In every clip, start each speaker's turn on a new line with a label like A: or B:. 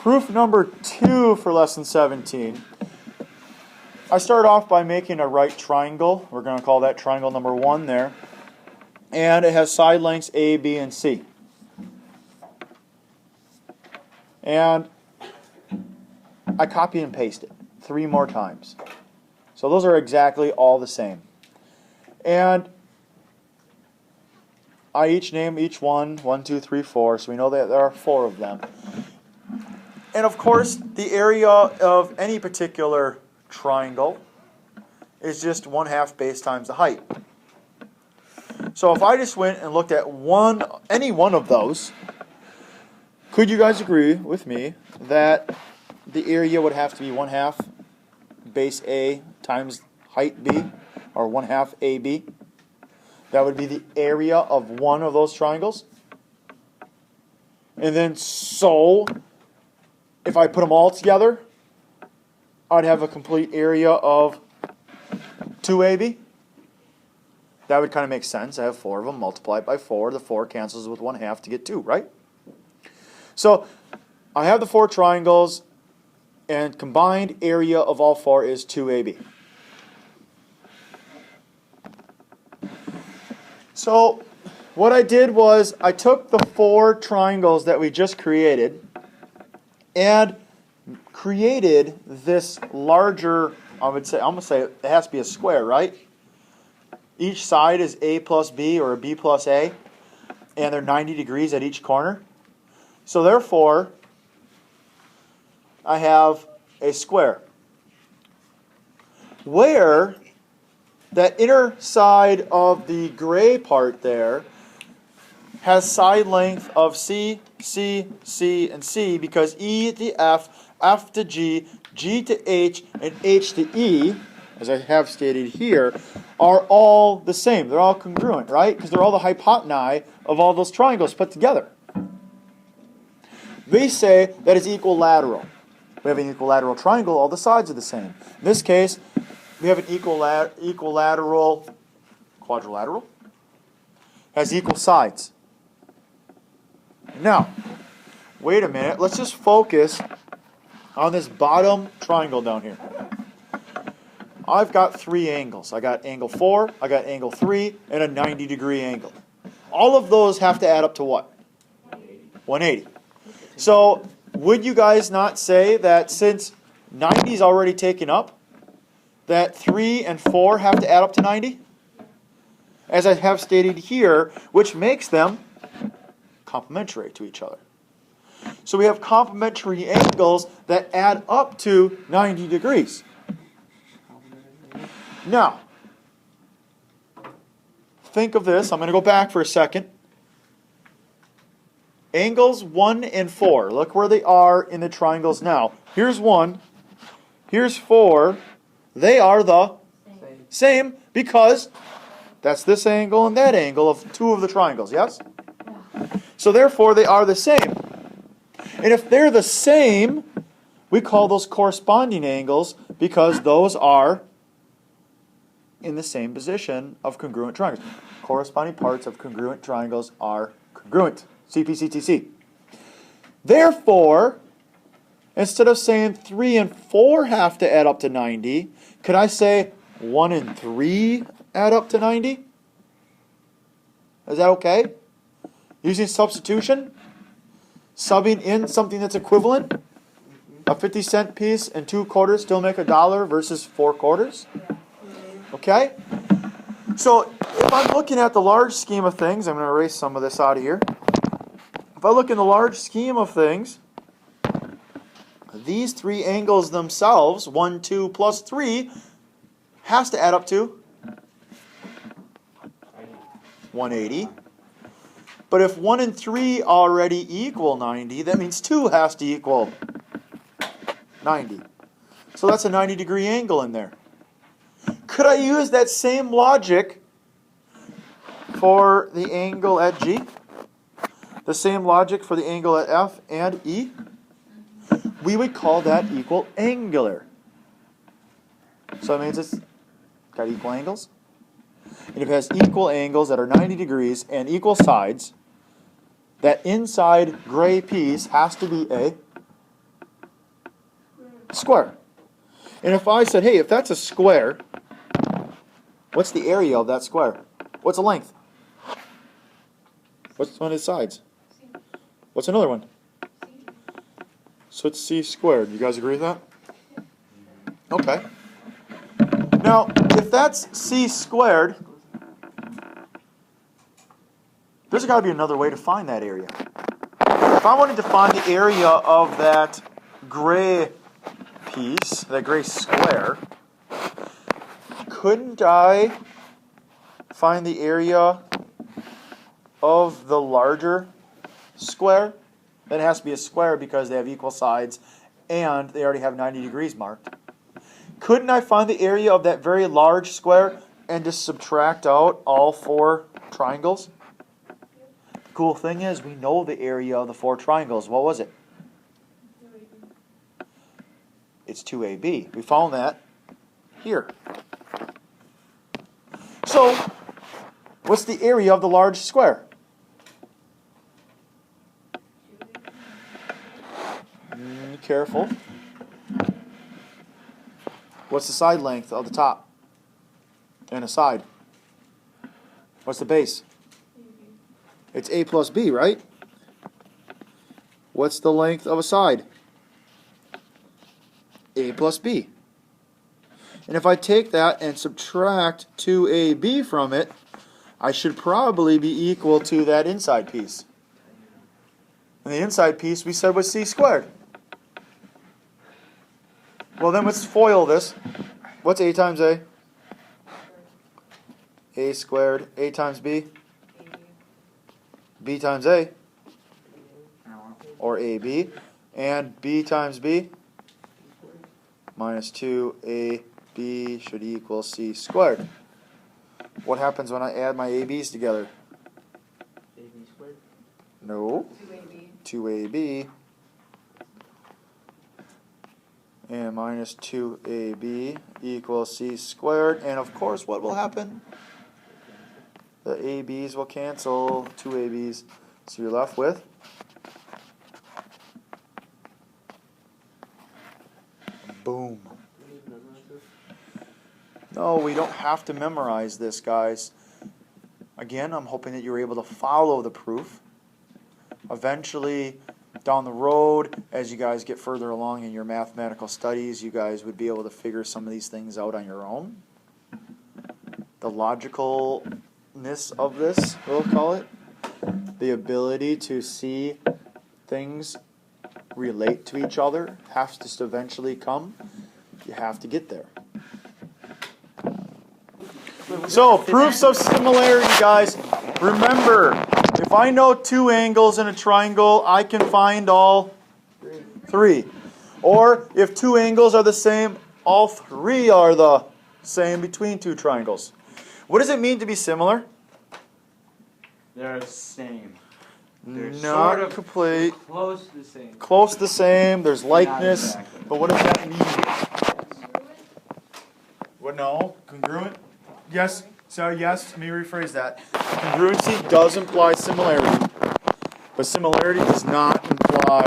A: Proof number 2 for lesson 17. I start off by making a right triangle. We're going to call that triangle number 1 there. And it has side lengths A, B, and C. And I copy and paste it 3 more times. So those are exactly all the same. And I name each one, 1, 2, 3, 4, so we know that there are 4 of them. And of course, the area of any particular triangle is just 1/2 base times the height. So if I just went and looked at any one of those, could you guys agree with me that the area would have to be 1/2 base A times height B, or 1/2 AB? That would be the area of one of those triangles. And then so, if I put them all together, I'd have a complete area of 2AB. That would kind of make sense. I have 4 of them, multiply it by 4. The 4 cancels with 1/2 to get 2, right? So I have the 4 triangles, and combined area of all 4 is 2AB. So what I did was I took the 4 triangles that we just created and created this larger, I'm going to say it has to be a square, right? Each side is A plus B or B plus A, and they're 90 degrees at each corner. So therefore, I have a square where that inner side of the gray part there has side length of C, C, C, and C, because E to F, F to G, G to H, and H to E, as I have stated here, are all the same. They're all congruent, right? Because they're all the hypotenuse of all those triangles put together. They say that it's equilateral. We have an equilateral triangle, all the sides are the same. In this case, we have an equilateral quadrilateral. Has equal sides. Now, wait a minute. Let's just focus on this bottom triangle down here. I've got 3 angles. I got angle 4, I got angle 3, and a 90-degree angle. All of those have to add up to what? 180. So, would you guys not say that since 90 is already taken up, that 3 and 4 have to add up to 90? As I have stated here, which makes them complementary to each other. So we have complementary angles that add up to 90 degrees. Now, think of this. I'm going to go back for a second. Angles 1 and 4. Look where they are in the triangles now. Here's 1. Here's 4. They are the same because that's this angle and that angle of 2 of the triangles, yes? So therefore, they are the same. And if they're the same, we call those corresponding angles because those are in the same position of congruent triangles. Corresponding parts of congruent triangles are congruent. CPCTC. Therefore, instead of saying 3 and 4 have to add up to 90, could I say 1 and 3 add up to 90? Is that okay? Using substitution? Subbing in something that's equivalent? A 50-cent piece and 2 quarters still make $1 versus 4 quarters? Okay? So, if I'm looking at the large scheme of things, I'm going to erase some of this out of here. If I look in the large scheme of things, these 3 angles themselves, 1, 2, plus 3, has to add up to 180. But if 1 and 3 already equal 90, that means 2 has to equal 90. So that's a 90-degree angle in there. Could I use that same logic for the angle at G? The same logic for the angle at F and E? We would call that equal angular. So that means it's got equal angles. And if it has equal angles that are 90 degrees and equal sides, that inside gray piece has to be a square. And if I said, hey, if that's a square, what's the area of that square? What's the length? What's one of the sides? What's another one? So it's c squared. You guys agree with that? Okay. Now, if that's c squared, there's got to be another way to find that area. If I wanted to find the area of that gray piece, that gray square, couldn't I find the area of the larger square? That has to be a square because they have equal sides and they already have 90 degrees marked. Couldn't I find the area of that very large square and just subtract out all 4 triangles? The cool thing is we know the area of the 4 triangles. What was it? It's 2AB. We found that here. So, what's the area of the large square? Careful. What's the side length of the top and a side? What's the base? It's A plus B, right? What's the length of a side? A plus B. And if I take that and subtract 2AB from it, I should probably be equal to that inside piece. And the inside piece we said was c squared. Well, then let's FOIL this. What's A times A? A squared. A times B? B times A. Or AB. And B times B? Minus 2AB should equal C squared. What happens when I add my ABs together?
B: AB squared?
A: No.
C: 2AB.
A: 2AB. And minus 2AB equals C squared. And of course, what will happen? The ABs will cancel. 2 ABs. So you're left with boom. No, we don't have to memorize this, guys. Again, I'm hoping that you're able to follow the proof. Eventually, down the road, as you guys get further along in your mathematical studies, you guys would be able to figure some of these things out on your own. The logicalness of this, we'll call it. The ability to see things relate to each other has to eventually come. You have to get there. So, proofs of similarity, guys. Remember, if I know 2 angles in a triangle, I can find all 3. Or, if 2 angles are the same, all 3 are the same between 2 triangles. What does it mean to be similar?
B: They're the same. They're
A: Not
B: sort of
A: complete.
B: Close to the same.
A: Close to the same. There's likeness.
B: exactly.
A: But what does that mean? What? No. Congruent? Yes. So yes, let me rephrase that. Congruency does imply similarity. But similarity does not imply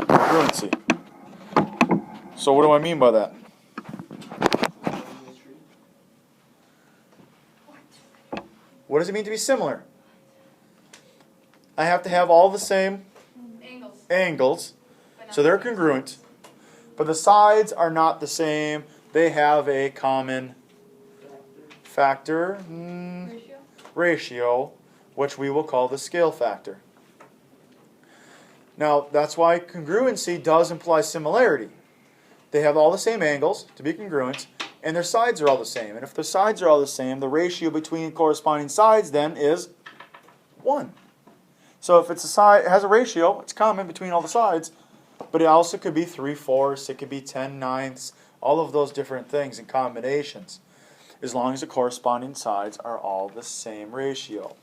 A: congruency. So what do I mean by that? What does it mean to be similar? I have to have all the same angles, so they're congruent, but the sides are not the same. They have a common factor, ratio, which we will call the scale factor. Now, that's why congruency does imply similarity. They have all the same angles to be congruent, and their sides are all the same. And if the sides are all the same, the ratio between corresponding sides then is 1. So if it's a side, it has a ratio, it's common between all the sides, but it also could be 3/4, it could be 10/9, all of those different things in combinations, as long as the corresponding sides are all the same ratio.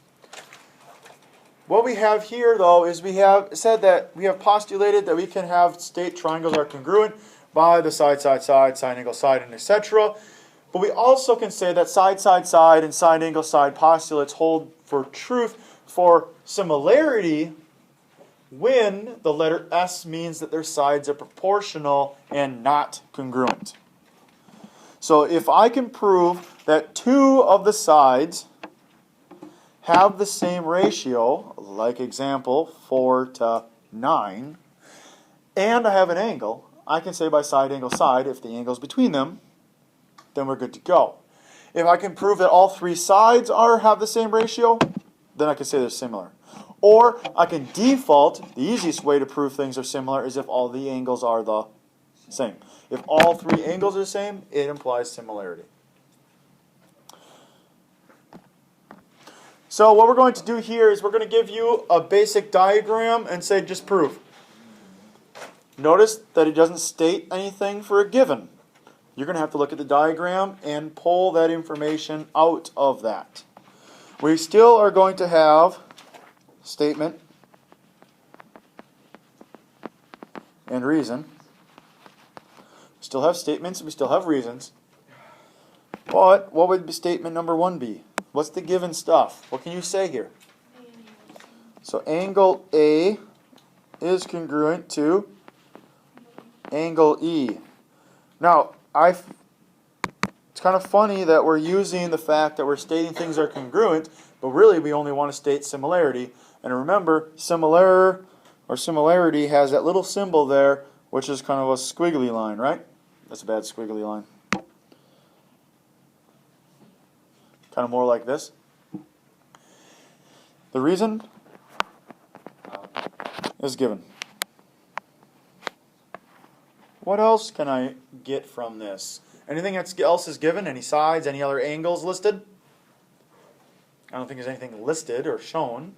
A: What we have here, though, is we have postulated that we can have state triangles are congruent by the side, side, angle, side, and etc. But we also can say that side, and side, angle, side postulates hold for truth for similarity when the letter S means that their sides are proportional and not congruent. So if I can prove that two of the sides have the same ratio, like example 4 to 9, and I have an angle, I can say by side angle side, if the angle's between them, then we're good to go. If I can prove that all three sides have the same ratio, then I can say they're similar. Or I can default, the easiest way to prove things are similar is if all the angles are the same. If all three angles are the same, it implies similarity. So what we're going to do here is we're going to give you a basic diagram and say just prove. Notice that it doesn't state anything for a given. You're going to have to look at the diagram and pull that information out of that. We still are going to have statement and reason. We still have statements, we still have reasons. But what would statement number 1 be? What's the given stuff? What can you say here? So angle A is congruent to angle E. Now, it's kind of funny that we're using the fact that we're stating things are congruent, but really we only want to state similarity. And remember, similar or similarity has that little symbol there, which is kind of a squiggly line, right? That's a bad squiggly line. Kind of more like this. The reason is given. What else can I get from this? Anything else is given? Any sides? Any other angles listed? I don't think there's anything listed or shown.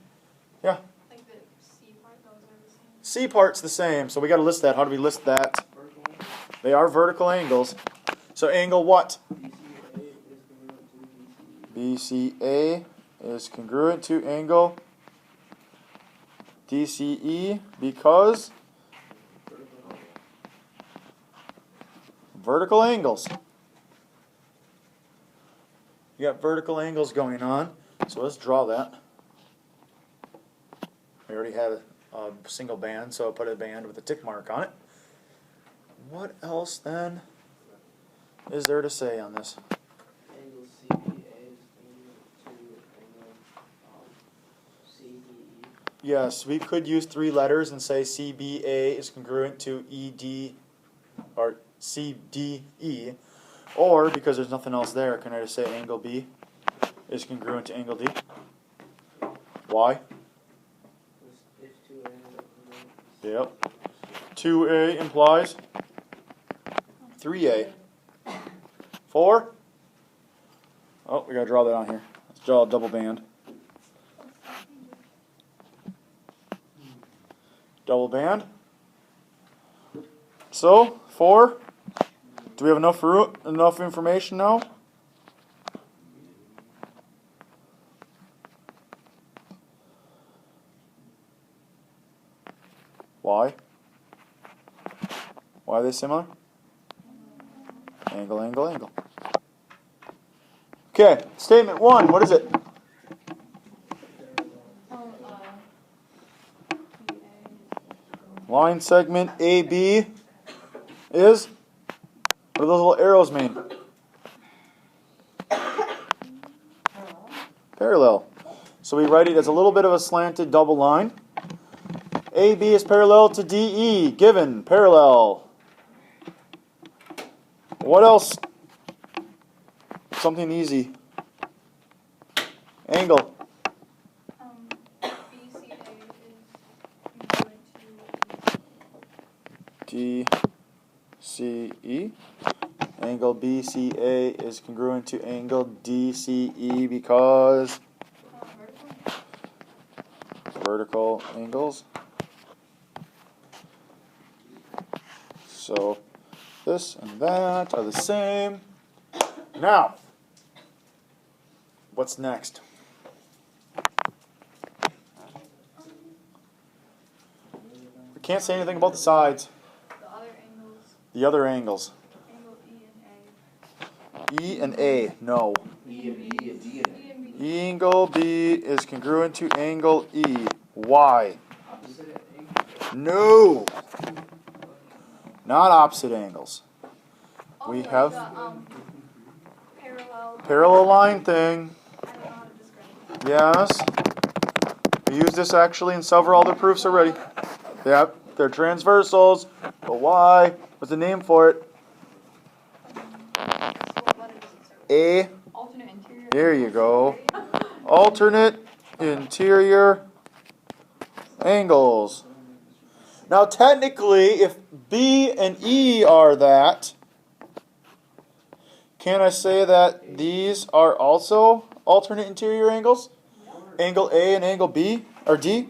A: Yeah?
C: Like the C part, those are the same.
A: C part's the same, so we got to list that. How do we list that?
B: Vertical.
A: They are vertical angles. So angle what? BCA is congruent to angle DCE because vertical angles. You got vertical angles going on, so let's draw that. We already had a single band, so I'll put a band with a tick mark on it. What else then is there to say on this?
B: Angle CBA is congruent to angle CDE.
A: Yes, we could use 3 letters and say CBA is congruent to ED or CDE, or because there's nothing else there, can I just say angle B is congruent to angle D? Why?
B: If two angles are congruent.
A: Yep. 2A implies 3A. 4? Oh, we gotta draw that on here. Let's draw a double band. Double band. So, 4. Do we have enough information now? Why? Why are they similar? Angle, angle, angle. Okay, statement 1, what is it? Line segment AB is? What do those little arrows mean? Parallel. So we write it as a little bit of a slanted double line. AB is parallel to DE, given, parallel. What else? Something easy. Angle.
C: BCA is congruent to
A: DCE. Angle BCA is congruent to angle DCE because vertical angles. So this and that are the same. Now, what's next? We can't say anything about the sides.
C: the other angles,
A: The other angles.
C: angle E and A.
A: E and A, no.
B: E and B and D and
C: E and B.
A: Angle B is congruent to angle E. Why?
B: opposite at angle.
A: No. Not opposite angles.
C: Oh,
A: We
C: like
A: have-
C: the, parallel.
A: Parallel line thing.
C: I don't know how to describe it.
A: Yes. We use this actually in several other proofs already. Yep, they're transversals. But why? What's the name for it?
C: What letter does it start with?
A: A.
C: Alternate interior.
A: Here you go. Alternate interior angles. Now technically, if B and E are that, can I say that these are also alternate interior angles? Angle A and angle B, or D?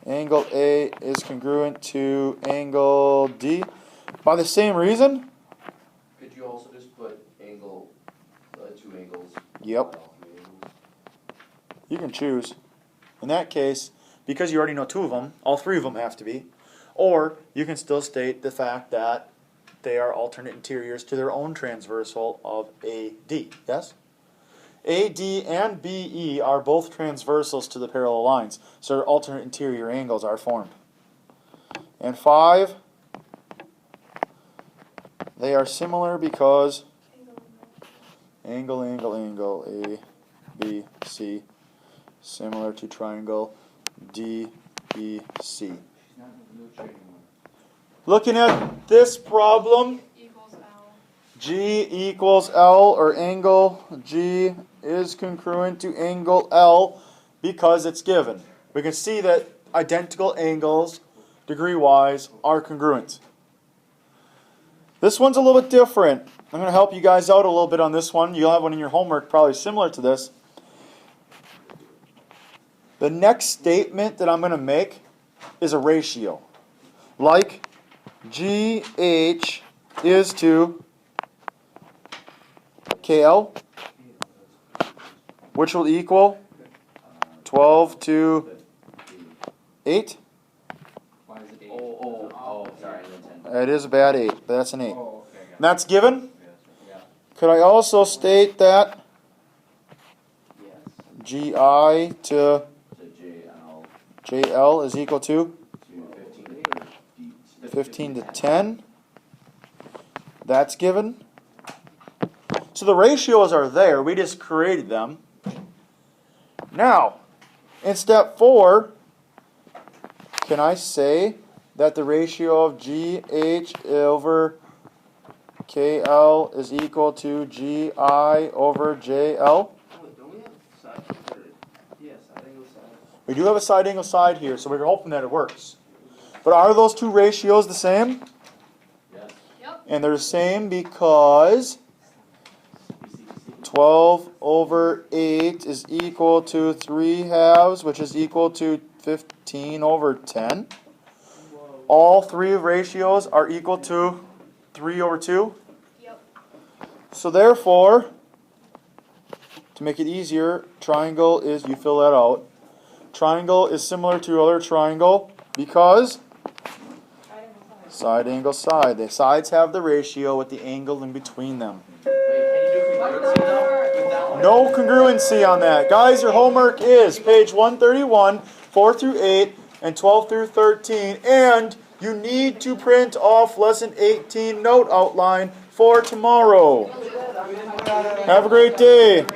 A: Angle A is congruent to angle D. By the same reason?
B: Could you also just put angle, 2 angles?
A: Yep. You can choose. In that case, because you already know 2 of them, all 3 of them have to be. Or you can still state the fact that they are alternate interiors to their own transversal of AD. Yes? AD and BE are both transversals to the parallel lines, so their alternate interior angles are formed. And 5, they are similar because angle, A, B, C, similar to triangle D, E, C. Looking at this problem,
C: Equals L.
A: G equals L, or angle G is congruent to angle L because it's given. We can see that identical angles, degree-wise, are congruent. This one's a little bit different. I'm going to help you guys out a little bit on this one. You'll have one in your homework probably similar to this. The next statement that I'm going to make is a ratio. Like GH is to KL, which will equal 12 to 8.
D: Why is it 8?
B: Oh, sorry, I meant 10.
A: It is a bad 8, but that's an 8.
D: Oh, okay.
A: And that's given.
D: Yeah.
A: Could I also state that
B: Yes.
A: GI to
B: To JL
A: JL is equal to
B: to
A: 15 to 10? That's given. So the ratios are there. We just created them. Now, in step 4, can I say that the ratio of GH over KL is equal to GI over JL?
B: Wait, don't we have side? Yes, I think it was side.
A: We do have a side angle side here, so we're hoping that it works. But are those two ratios the same?
B: Yes.
C: Yep.
A: And they're the same because 12 over 8 is equal to 3 halves, which is equal to 15 over 10. All 3 ratios are equal to 3 over 2.
C: Yep.
A: So therefore, to make it easier, triangle is, you fill that out. Triangle is similar to other triangle because side angle side. The sides have the ratio with the angle in between them.
B: Wait, can you do congruency though?
A: No congruency on that. Guys, your homework is page 131, 4 through 8, and 12 through 13. And you need to print off lesson 18 note outline for tomorrow. Have a great day.